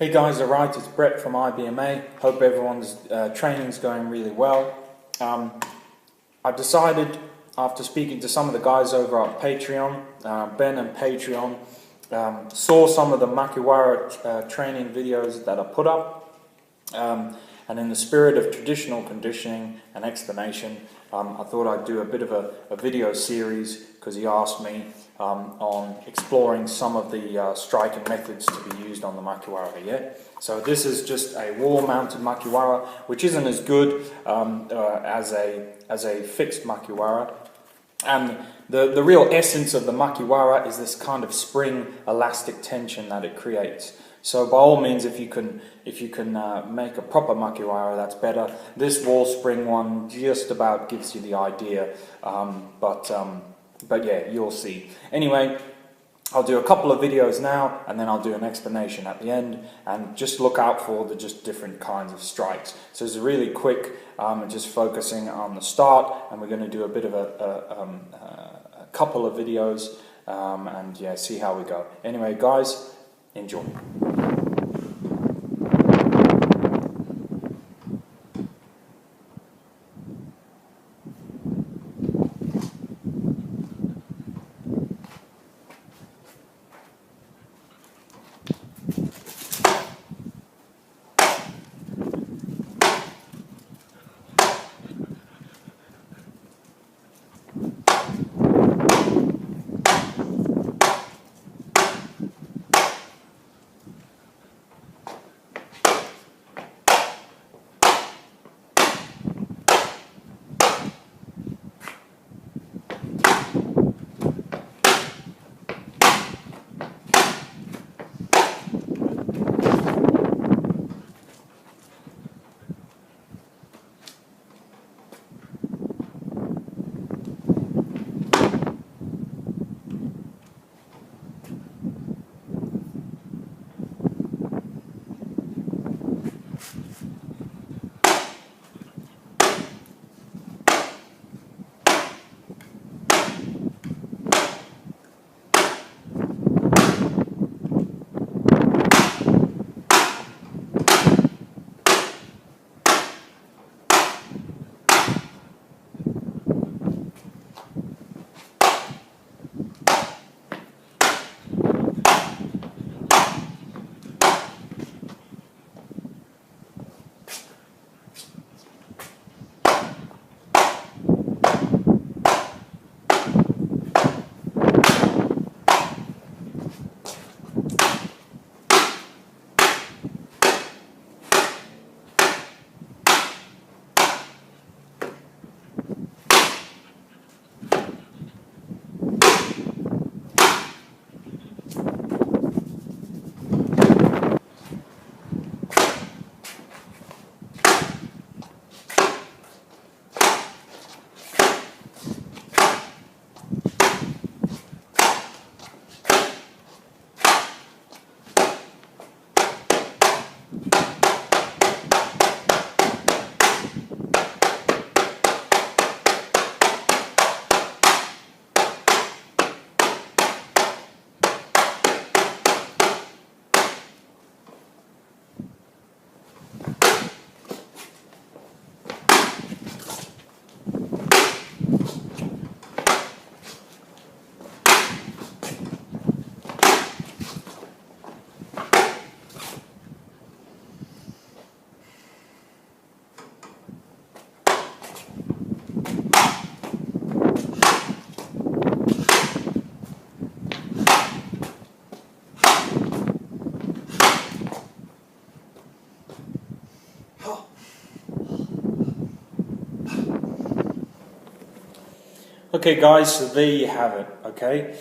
Hey guys, alright, it's Brett from IBMA. Hope everyone's training's going really well. I've decided, after speaking to some of the guys over at Patreon, Ben and Patreon, saw some of the makiwara training videos that I put up, and in the spirit of traditional conditioning and explanation, I thought I'd do a bit of a video series, because he asked me on exploring some of the striking methods to be used on the makiwara. Yeah? So this is just a wall-mounted makiwara, which isn't as good as a fixed makiwara. And the real essence of the makiwara is this kind of spring elastic tension that it creates. So by all means, if you can make a proper makiwara, that's better. This wall spring one just about gives you the idea, but yeah, you'll see. Anyway, I'll do a couple of videos now, and then I'll do an explanation at the end, and just look out for the just different kinds of strikes. So it's really quick, just focusing on the start, and we're going to do a bit of a couple of videos, and yeah, see how we go. Anyway, guys, enjoy. Okay guys, so there you have it, okay?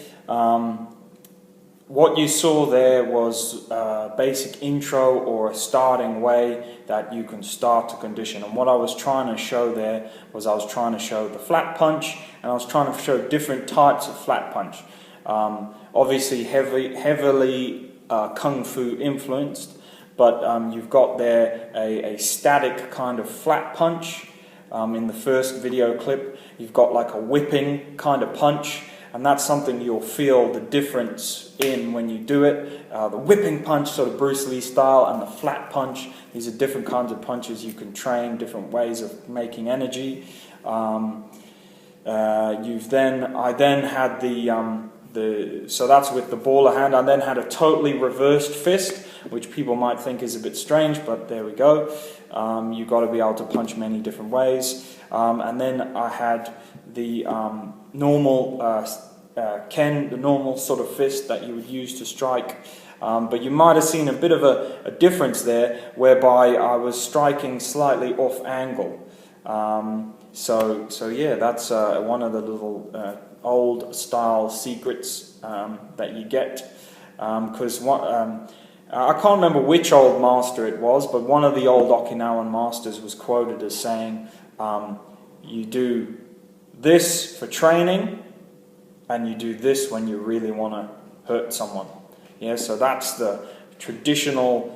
What you saw there was a basic intro or a starting way that you can start to condition. And what I was trying to show there was I was trying to show the flat punch, and I was trying to show different types of flat punch. Obviously heavily Kung Fu influenced, but you've got there a static kind of flat punch. In the first video clip, you've got like a whipping kind of punch, and that's something you'll feel the difference in when you do it. The whipping punch, sort of Bruce Lee style, and the flat punch. These are different kinds of punches you can train, different ways of making energy. I then had so that's with the baller hand. I then had a totally reversed fist, which people might think is a bit strange, but there we go. You've got to be able to punch many different ways. And then I had the normal Ken, the normal sort of fist that you would use to strike. But you might have seen a bit of a difference there, whereby I was striking slightly off angle. So yeah, that's one of the little old style secrets that you get. Because I can't remember which old master it was, but one of the old Okinawan masters was quoted as saying, you do this for training, and you do this when you really want to hurt someone. Yeah, so that's the traditional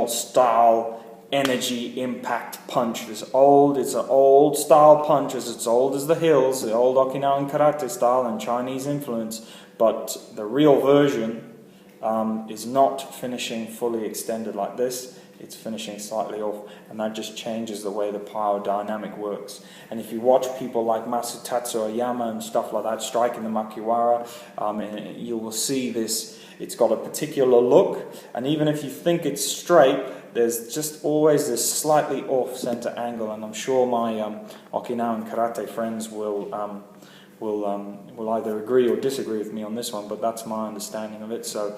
style energy impact punch. It's an old style punch, as old as the hills, the old Okinawan karate style and Chinese influence. But the real version is not finishing fully extended like this. It's finishing slightly off, and that just changes the way the power dynamic works. And if you watch people like Masutatsu Oyama and stuff like that striking the makiwara, you will see this. It's got a particular look, and even if you think it's straight, there's just always this slightly off-center angle. And I'm sure my Okinawan karate friends will either agree or disagree with me on this one, but that's my understanding of it. So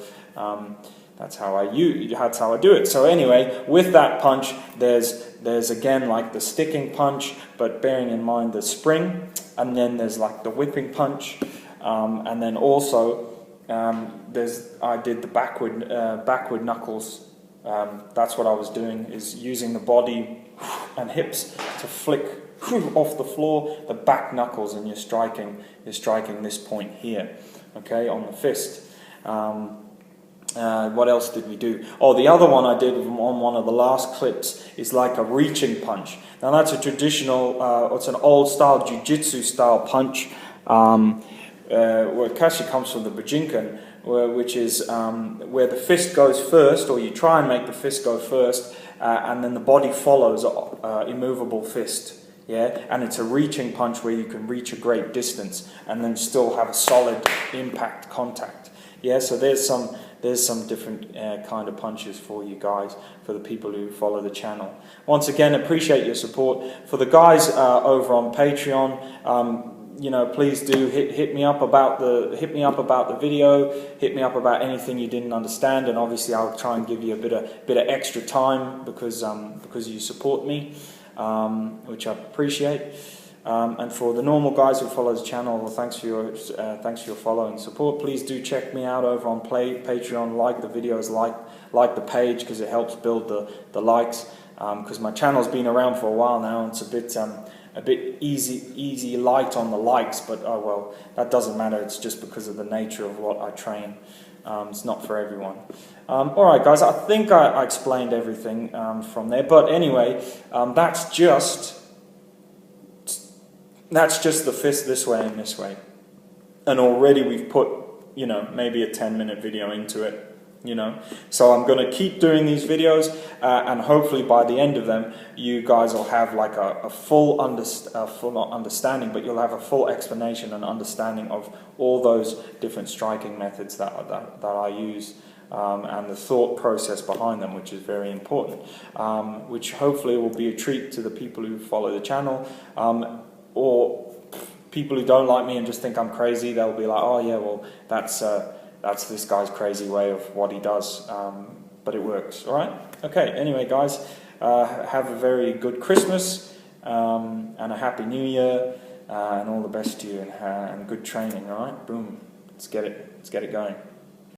that's how I do it. So anyway, with that punch, there's again like the sticking punch, but bearing in mind the spring, and then there's like the whipping punch, and then also I did the backward knuckles. That's what I was doing, is using the body and hips to flick off the floor, the back knuckles, and you're striking this point here, okay, on the fist. What else did we do? Oh, the other one I did on one of the last clips is like a reaching punch. Now that's a traditional, it's an old style jiu-jitsu style punch, where it actually comes from the Bujinkan, which is where the fist goes first, or you try and make the fist go first, and then the body follows immovable fist. Yeah, and it's a reaching punch where you can reach a great distance and then still have a solid impact contact. Yeah, so there's some different kind of punches for you guys, for the people who follow the channel. Once again, appreciate your support. For the guys over on Patreon, please do hit me up about the video, hit me up about anything you didn't understand, and obviously I'll try and give you a bit of extra time because you support me, which I appreciate. And for the normal guys who follow the channel, well, thanks for your follow and support. Please do check me out over on Patreon. Like the videos, like the page, because it helps build the likes. Because my channel's been around for a while now, and it's a bit easy light on the likes. But oh well, that doesn't matter. It's just because of the nature of what I train. It's not for everyone. All right, guys. I think I explained everything from there. But anyway, that's just the fist this way and this way. And already we've put, maybe a 10-minute video into it, So I'm going to keep doing these videos, and hopefully by the end of them, you guys will have like a full not understanding, but you'll have a full explanation and understanding of all those different striking methods that I use. And the thought process behind them, which is very important, which hopefully will be a treat to the people who follow the channel. Or people who don't like me and just think I'm crazy, they'll be like, oh yeah, well, that's this guy's crazy way of what he does, but it works. All right? Okay, anyway, guys, have a very good Christmas, and a Happy New Year, and all the best to you, and good training, all right? Boom. Let's get it going.